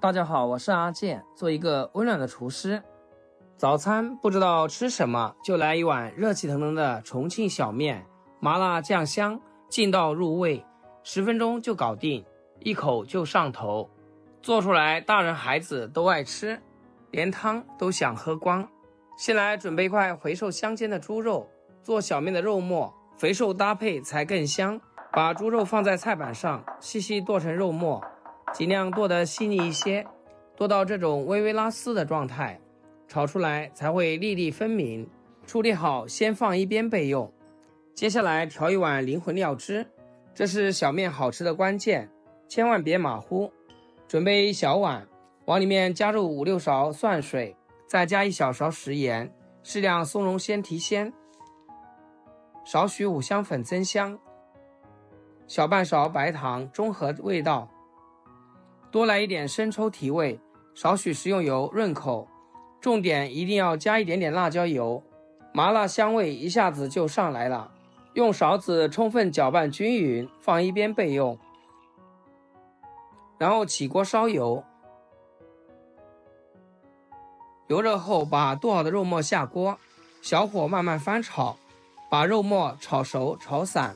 大家好，我是阿健，做一个温暖的厨师。早餐不知道吃什么，就来一碗热气腾腾的重庆小面，麻辣酱香，劲道入味，10分钟就搞定，一口就上头。做出来大人孩子都爱吃，连汤都想喝光。先来准备一块肥瘦相间的猪肉，做小面的肉末，肥瘦搭配才更香。把猪肉放在菜板上，细细剁成肉末，尽量剁得细腻一些，剁到这种微微拉丝的状态，炒出来才会粒粒分明。处理好先放一边备用。接下来调一碗灵魂料汁，这是小面好吃的关键，千万别马虎。准备一小碗，往里面加入5-6勺蒜水，再加1小勺食盐，适量松茸鲜提鲜，少许五香粉增香，小半勺白糖中和味道，多来一点生抽提味，少许食用油润口，重点一定要加一点点辣椒油，麻辣香味一下子就上来了。用勺子充分搅拌均匀，放一边备用。然后起锅烧油，油热后把剁好的肉末下锅，小火慢慢翻炒，把肉末炒熟炒散，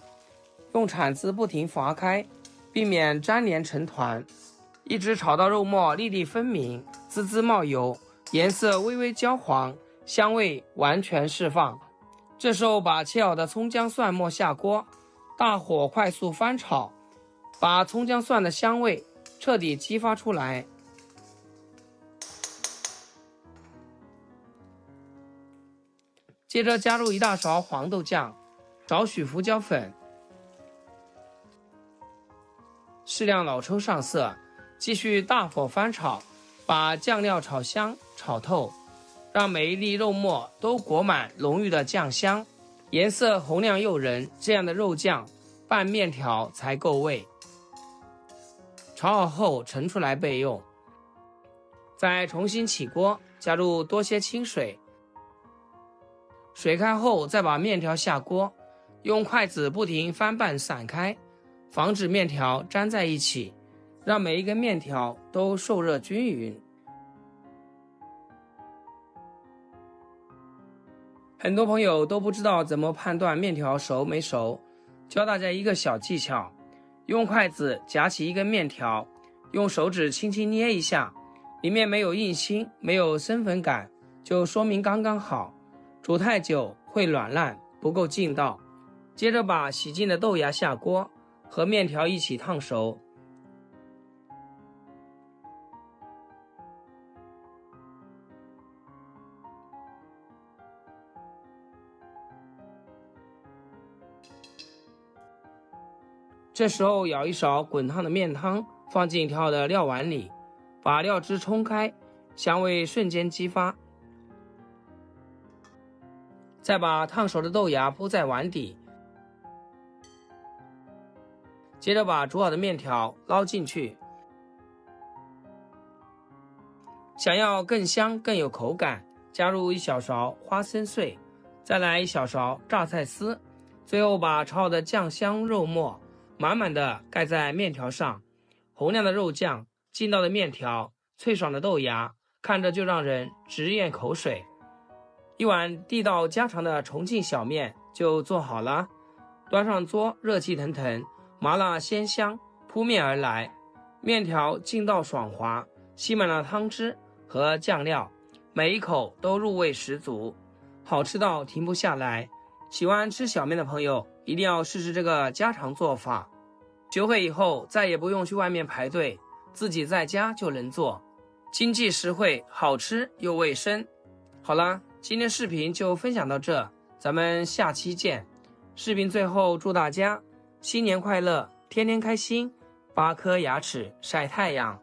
用铲子不停划开，避免粘连成团，一直炒到肉末粒粒分明，滋滋冒油，颜色微微焦黄，香味完全释放。这时候把切好的葱姜蒜末下锅，大火快速翻炒，把葱姜蒜的香味彻底激发出来。接着加入1大勺黄豆酱，少许胡椒粉，适量老抽上色，继续大火翻炒，把酱料炒香炒透，让每一粒肉末都裹满浓郁的酱香，颜色红亮诱人，这样的肉酱拌面条才够味。炒好后盛出来备用。再重新起锅，加入多些清水，水开后再把面条下锅，用筷子不停翻拌散开，防止面条粘在一起，让每一根面条都受热均匀。很多朋友都不知道怎么判断面条熟没熟，教大家一个小技巧，用筷子夹起一根面条，用手指轻轻捏一下，里面没有硬芯，没有生粉感，就说明刚刚好。煮太久会软烂，不够劲道。接着把洗净的豆芽下锅，和面条一起烫熟。这时候舀一勺滚烫的面汤放进调好的料碗里，把料汁冲开，香味瞬间激发。再把烫熟的豆芽铺在碗底，接着把煮好的面条捞进去。想要更香更有口感，加入1小勺花生碎，再来1小勺榨菜丝，最后把炒好的酱香肉末满满的盖在面条上，红亮的肉酱，劲道的面条，脆爽的豆芽，看着就让人直咽口水。一碗地道家常的重庆小面就做好了，端上桌，热气腾腾，麻辣鲜香扑面而来，面条劲道爽滑，吸满了汤汁和酱料，每一口都入味十足，好吃到停不下来。喜欢吃小面的朋友一定要试试这个家常做法，学会以后再也不用去外面排队，自己在家就能做，经济实惠，好吃又卫生。好了，今天视频就分享到这，咱们下期见。视频最后祝大家新年快乐，天天开心，8颗牙齿晒太阳。